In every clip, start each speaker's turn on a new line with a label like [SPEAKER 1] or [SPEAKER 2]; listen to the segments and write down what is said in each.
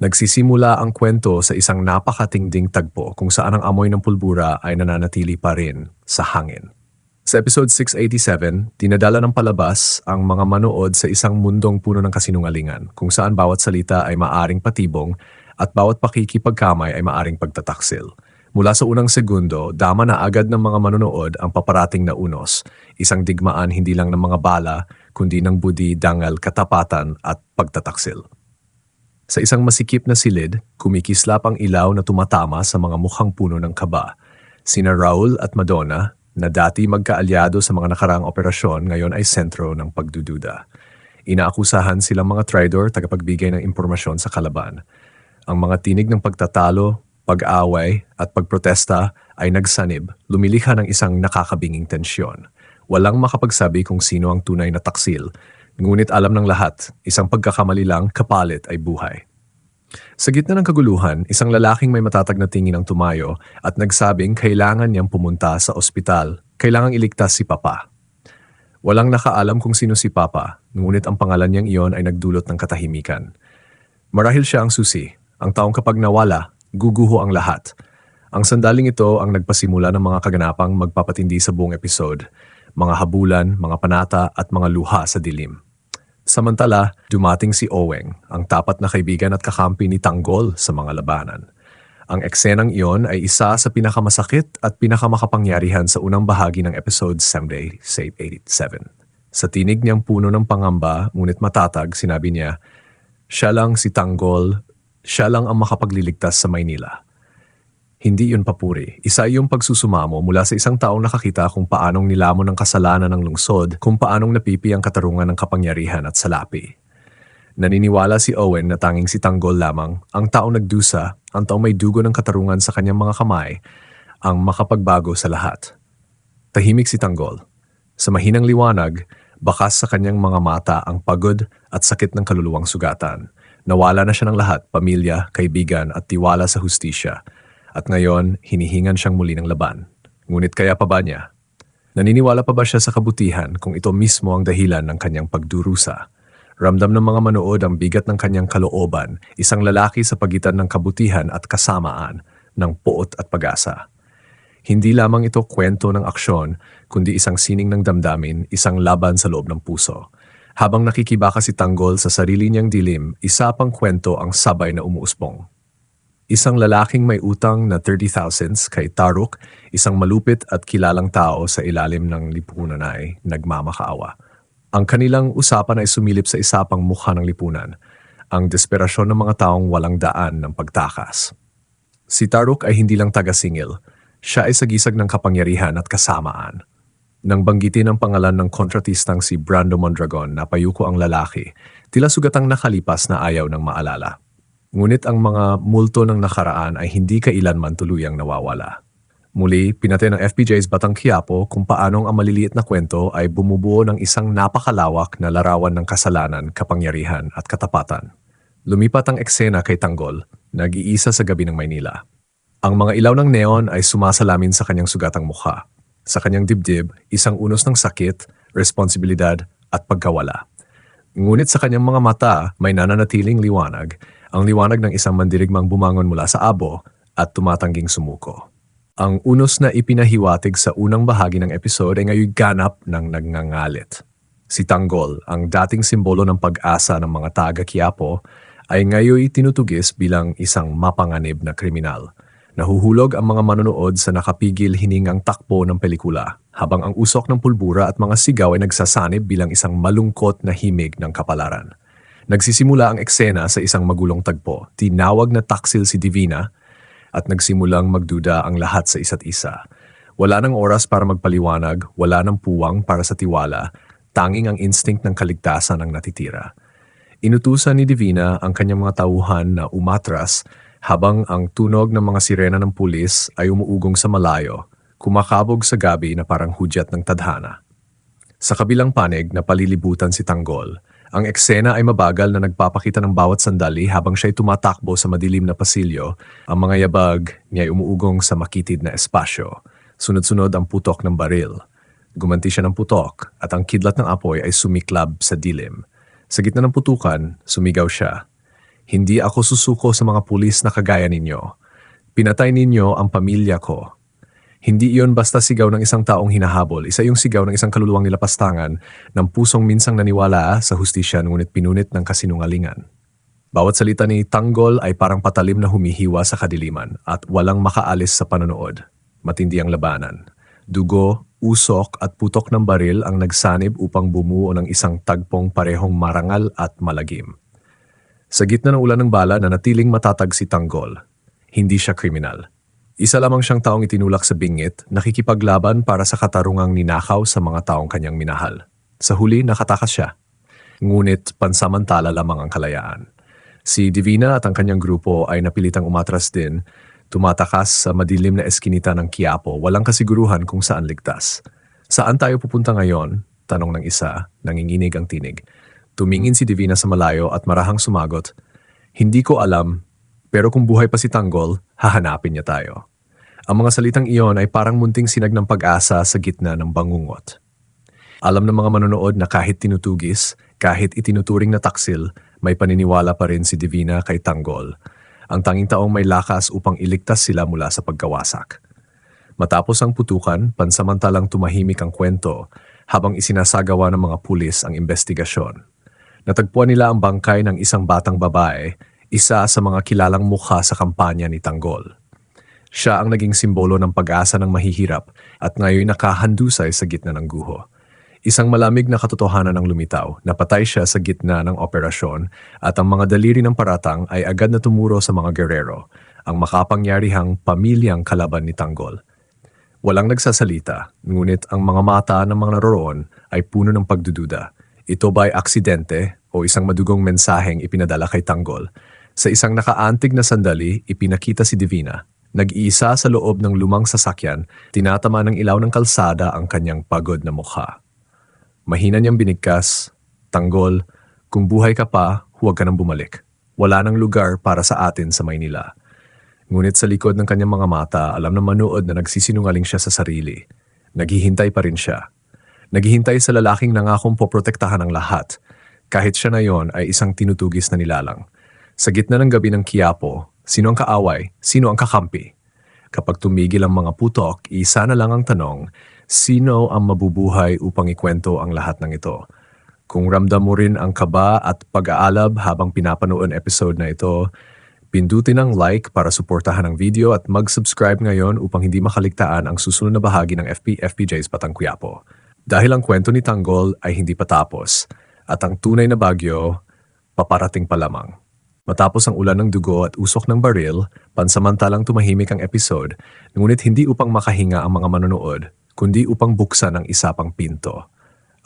[SPEAKER 1] Nagsisimula ang kwento sa isang napakatingding tagpo kung saan ang amoy ng pulbura ay nananatili pa rin sa hangin. Sa episode 687, dinadala ng palabas ang mga manood sa isang mundong puno ng kasinungalingan kung saan bawat salita ay maaring patibong at bawat pakikipagkamay ay maaring pagtataksil. Mula sa unang segundo, dama na agad ng mga manonood ang paparating na unos, isang digmaan hindi lang ng mga bala, kundi ng budi, dangal, katapatan at pagtataksil. Sa isang masikip na silid, kumikislap ang ilaw na tumatama sa mga mukhang puno ng kaba. Sina Raul at Madonna, na dati magkaalyado sa mga nakaraang operasyon, ngayon ay sentro ng pagdududa. Inaakusahan silang mga traidor, tagapagbigay ng impormasyon sa kalaban. Ang mga tinig ng pagtatalo, pag-away at pagprotesta ay nagsanib, lumilikha ng isang nakakabinging tensyon. Walang makapagsabi kung sino ang tunay na taksil, ngunit alam ng lahat, isang pagkakamali lang, kapalit ay buhay. Sa gitna ng kaguluhan, isang lalaking may matatag na tingin ang tumayo at nagsabing kailangan niyang pumunta sa ospital, kailangang iligtas si Papa. Walang nakaalam kung sino si Papa, ngunit ang pangalan niyang iyon ay nagdulot ng katahimikan. Marahil siya ang susi, ang taong kapag nawala, guguho ang lahat. Ang sandaling ito ang nagpasimula ng mga kaganapang magpapatindi sa buong episode, mga habulan, mga panata at mga luha sa dilim. Samantala, dumating si Oweng, ang tapat na kaibigan at kakampi ni Tanggol sa mga labanan. Ang eksenang iyon ay isa sa pinakamasakit at pinakamakapangyarihan sa unang bahagi ng episode 787. Sa tinig niyang puno ng pangamba, ngunit matatag, sinabi niya, siya lang si Tanggol, siya lang ang makapagliligtas sa Maynila. Hindi yun papuri. Isa yung pagsusumamo mula sa isang taong nakakita kung paanong nilamon ng kasalanan ng lungsod, kung paanong napipi ang katarungan ng kapangyarihan at salapi. Naniniwala si Owen na tanging si Tanggol lamang, ang taong nagdusa, ang taong may dugo ng katarungan sa kanyang mga kamay, ang makapagbago sa lahat. Tahimik si Tanggol. Sa mahinang liwanag, bakas sa kanyang mga mata ang pagod at sakit ng kaluluwang sugatan. Nawala na siya ng lahat, pamilya, kaibigan at tiwala sa hustisya. At ngayon, hinihingan siyang muli ng laban. Ngunit kaya pa ba niya? Naniniwala pa ba siya sa kabutihan kung ito mismo ang dahilan ng kanyang pagdurusa? Ramdam ng mga manood ang bigat ng kanyang kalooban, isang lalaki sa pagitan ng kabutihan at kasamaan, ng puot at pag-asa. Hindi lamang ito kwento ng aksyon, kundi isang sining ng damdamin, isang laban sa loob ng puso. Habang nakikibaka si Tanggol sa sarili niyang dilim, isa pang kwento ang sabay na umuusbong. Isang lalaking may utang na 30,000 kay Taruk, isang malupit at kilalang tao sa ilalim ng lipunan ay nagmamakaawa. Ang kanilang usapan ay sumilip sa isa pang mukha ng lipunan, ang desperasyon ng mga taong walang daan ng pagtakas. Si Taruk ay hindi lang taga-singil, siya ay sagisag ng kapangyarihan at kasamaan. Nang banggitin ang pangalan ng kontratistang si Brando Mondragon na payuko ang lalaki, tila sugatang nakalipas na ayaw ng maalala. Ngunit ang mga multo ng nakaraan ay hindi kailanman tuluyang nawawala. Muli, pinatay ng FPJ's Batang Quiapo kung paanong ang maliliit na kwento ay bumubuo ng isang napakalawak na larawan ng kasalanan, kapangyarihan at katapatan. Lumipat ang eksena kay Tanggol, nag-iisa sa gabi ng Maynila. Ang mga ilaw ng neon ay sumasalamin sa kanyang sugatang mukha. Sa kanyang dibdib, isang unos ng sakit, responsibilidad at pagkawala. Ngunit sa kanyang mga mata may nananatiling liwanag, ang liwanag ng isang mandirigmang bumangon mula sa abo at tumatangging sumuko. Ang unos na ipinahiwatig sa unang bahagi ng episode ay ngayon ganap ng nagngangalit. Si Tanggol, ang dating simbolo ng pag-asa ng mga taga-Quiapo, ay ngayon tinutugis bilang isang mapanganib na kriminal. Nahuhulog ang mga manonood sa nakapigil hiningang takbo ng pelikula, habang ang usok ng pulbura at mga sigaw ay nagsasanib bilang isang malungkot na himig ng kapalaran. Nagsisimula ang eksena sa isang magulong tagpo, tinawag na taksil si Divina, at nagsimulang magduda ang lahat sa isa't isa. Wala nang oras para magpaliwanag, wala nang puwang para sa tiwala, tanging ang instinct ng kaligtasan ang natitira. Inutusan ni Divina ang kanyang mga tauhan na umatras habang ang tunog ng mga sirena ng pulis ay umuugong sa malayo, kumakabog sa gabi na parang hudyat ng tadhana. Sa kabilang panig na palilibutan si Tanggol, ang eksena ay mabagal na nagpapakita ng bawat sandali habang siya'y tumatakbo sa madilim na pasilyo, ang mga yabag niya'y umuugong sa makitid na espasyo. Sunod-sunod ang putok ng baril. Gumanti siya ng putok at ang kidlat ng apoy ay sumiklab sa dilim. Sa gitna ng putukan, sumigaw siya. Hindi ako susuko sa mga pulis na kagaya ninyo. Pinatay ninyo ang pamilya ko. Hindi iyon basta sigaw ng isang taong hinahabol. Isa yung sigaw ng isang kaluluwang nilapastangan ng pusong minsang naniwala sa hustisya ngunit pinunit ng kasinungalingan. Bawat salita ni Tanggol ay parang patalim na humihiwa sa kadiliman at walang makaalis sa panonood. Matindi ang labanan. Dugo, usok at putok ng baril ang nagsanib upang bumuo ng isang tagpong parehong marangal at malagim. Sa gitna ng ulan ng bala na natiling matatag si Tanggol. Hindi siya kriminal. Isa lamang siyang taong itinulak sa bingit, nakikipaglaban para sa katarungang ninakaw sa mga taong kanyang minahal. Sa huli, nakatakas siya. Ngunit pansamantala lamang ang kalayaan. Si Divina at ang kanyang grupo ay napilitang umatras din, tumatakas sa madilim na eskinita ng Quiapo, walang kasiguruhan kung saan ligtas. Saan tayo pupunta ngayon? Tanong ng isa, nanginginig ang tinig. Tumingin si Divina sa malayo at marahang sumagot, hindi ko alam, pero kung buhay pa si Tanggol, hahanapin niya tayo. Ang mga salitang iyon ay parang munting sinag ng pag-asa sa gitna ng bangungot. Alam ng mga manonood na kahit tinutugis, kahit itinuturing na taksil, may paniniwala pa rin si Divina kay Tanggol, ang tanging taong may lakas upang iligtas sila mula sa pagkawasak. Matapos ang putukan, pansamantalang tumahimik ang kwento habang isinasagawa ng mga pulis ang investigasyon. Natagpuan nila ang bangkay ng isang batang babae, isa sa mga kilalang mukha sa kampanya ni Tanggol. Siya ang naging simbolo ng pag-asa ng mahihirap at ngayon nakahandusay sa gitna ng guho. Isang malamig na katotohanan ang lumitaw, napatay siya sa gitna ng operasyon at ang mga daliri ng paratang ay agad na tumuro sa mga gerero, ang makapangyarihang pamilyang kalaban ni Tanggol. Walang nagsasalita, ngunit ang mga mata ng mga naroroon ay puno ng pagdududa. Ito ba'y aksidente o isang madugong mensaheng ipinadala kay Tanggol? Sa isang nakaantig na sandali, ipinakita si Divina. Nag-iisa sa loob ng lumang sasakyan, tinatama ng ilaw ng kalsada ang kanyang pagod na mukha. Mahina niyang binigkas, Tanggol, kung buhay ka pa, huwag ka nang bumalik. Wala nang lugar para sa atin sa Maynila. Ngunit sa likod ng kanyang mga mata, alam ng manood na nagsisinungaling siya sa sarili. Naghihintay pa rin siya. Naghihintay sa lalaking nangakong poprotektahan ang lahat. Kahit siya na yon ay isang tinutugis na nilalang. Sa gitna ng gabi ng Quiapo, sino ang kaaway? Sino ang kakampi? Kapag tumigil ang mga putok, isa na lang ang tanong, sino ang mabubuhay upang ikwento ang lahat ng ito? Kung ramdam mo rin ang kaba at pag-aalab habang pinapanood ang episode na ito, pindutin ang like para suportahan ang video at mag-subscribe ngayon upang hindi makaligtaan ang susunod na bahagi ng FPJ's Batang Quiapo. Dahil ang kwento ni Tanggol ay hindi pa tapos at ang tunay na bagyo paparating pa lamang. Matapos ang ulan ng dugo at usok ng baril, pansamantalang tumahimik ang episode, ngunit hindi upang makahinga ang mga manonood, kundi upang buksan ang isa pang pinto.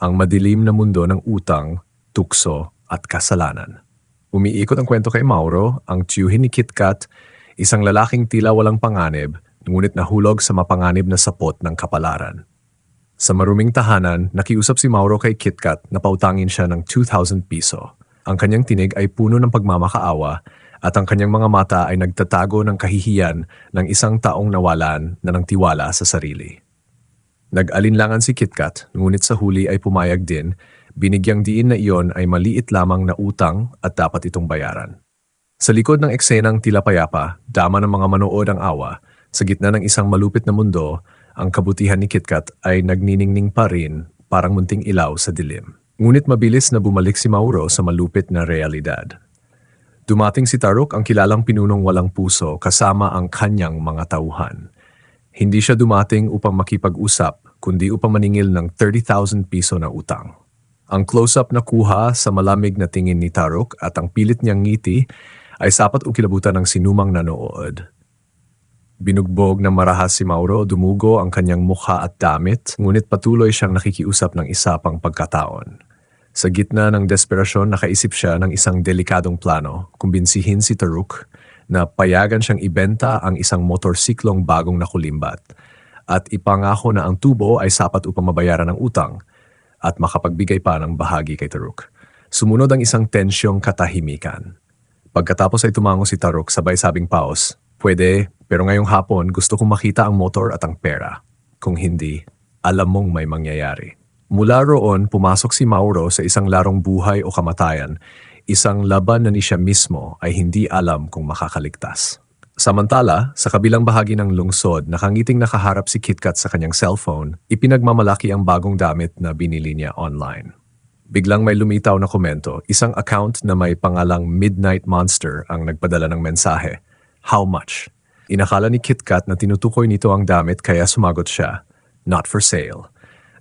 [SPEAKER 1] Ang madilim na mundo ng utang, tukso at kasalanan. Umiikot ang kwento kay Mauro, ang tiyuhin ni KitKat, isang lalaking tila walang panganib, ngunit nahulog sa mapanganib na sapot ng kapalaran. Sa maruming tahanan, nakiusap si Mauro kay KitKat na pautangin siya ng 2,000 piso. Ang kanyang tinig ay puno ng pagmamakaawa at ang kanyang mga mata ay nagtatago ng kahihiyan ng isang taong nawalan na ng tiwala sa sarili. Nag-alinlangan si KitKat, ngunit sa huli ay pumayag din, binigyang diin na iyon ay maliit lamang na utang at dapat itong bayaran. Sa likod ng eksenang tila payapa, dama ng mga manood ang awa, sa gitna ng isang malupit na mundo, ang kabutihan ni KitKat ay nagniningning pa rin, parang munting ilaw sa dilim. Ngunit mabilis na bumalik si Mauro sa malupit na realidad. Dumating si Taruk, ang kilalang pinunong walang puso kasama ang kanyang mga tauhan. Hindi siya dumating upang makipag-usap, kundi upang maningil ng 30,000 piso na utang. Ang close-up na kuha sa malamig na tingin ni Taruk at ang pilit niyang ngiti ay sapat ukilabutan ng sinumang nanood. Binugbog na marahas si Mauro, dumugo ang kanyang mukha at damit, ngunit patuloy siyang nakikiusap ng isa pang pagkataon. Sa gitna ng desperasyon, nakaisip siya ng isang delikadong plano, kumbinsihin si Taruk na payagan siyang ibenta ang isang motorsiklong bagong nakulimbat at ipangako na ang tubo ay sapat upang mabayaran ang utang at makapagbigay pa ng bahagi kay Taruk. Sumunod ang isang tensyong katahimikan. Pagkatapos ay tumango si Taruk, sabay sabing paos, "Pwede, pero ngayong hapon gusto kong makita ang motor at ang pera. Kung hindi, alam mong may mangyayari." Mula roon, pumasok si Mauro sa isang larong buhay o kamatayan, isang laban na ni siya mismo ay hindi alam kung makakaligtas. Samantala, sa kabilang bahagi ng lungsod, nakangiting nakaharap si KitKat sa kanyang cellphone, ipinagmamalaki ang bagong damit na binili niya online. Biglang may lumitaw na komento, isang account na may pangalang Midnight Monster ang nagpadala ng mensahe. How much? Inakala ni KitKat na tinutukoy nito ang damit kaya sumagot siya, not for sale.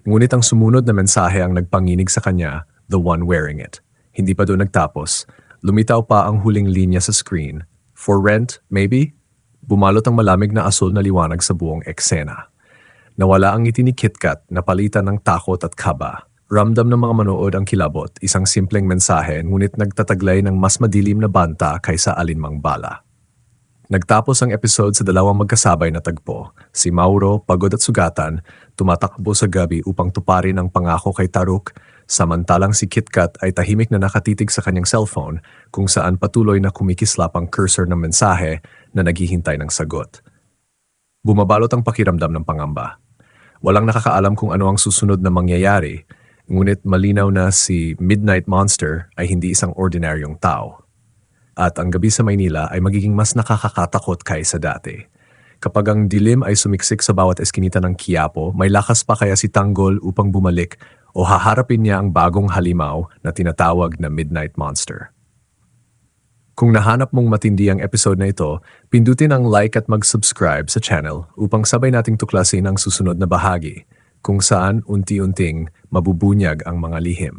[SPEAKER 1] Ngunit ang sumunod na mensahe ang nagpanginig sa kanya, the one wearing it. Hindi pa doon nagtapos. Lumitaw pa ang huling linya sa screen. For rent, maybe? Bumalot ang malamig na asul na liwanag sa buong eksena. Nawala ang ngiti ni KitKat na palitan ng takot at kaba. Ramdam ng mga manood ang kilabot, isang simpleng mensahe ngunit nagtataglay ng mas madilim na banta kaysa alinmang bala. Nagtapos ang episode sa dalawang magkasabay na tagpo. Si Mauro, pagod at sugatan, tumatakbo sa gabi upang tuparin ang pangako kay Taruk, samantalang si KitKat ay tahimik na nakatitig sa kanyang cellphone kung saan patuloy na kumikislap ang cursor ng mensahe na naghihintay ng sagot. Bumabalot ang pakiramdam ng pangamba. Walang nakakaalam kung ano ang susunod na mangyayari, ngunit malinaw na si Midnight Monster ay hindi isang ordinaryong tao. At ang gabi sa Maynila ay magiging mas nakakakatakot kaysa dati. Kapag ang dilim ay sumiksik sa bawat eskinita ng Quiapo, may lakas pa kaya si Tanggol upang bumalik o haharapin niya ang bagong halimaw na tinatawag na Midnight Monster. Kung nahanap mong matindi ang episode na ito, pindutin ang like at mag-subscribe sa channel upang sabay nating tuklasin ang susunod na bahagi, kung saan unti-unting mabubunyag ang mga lihim.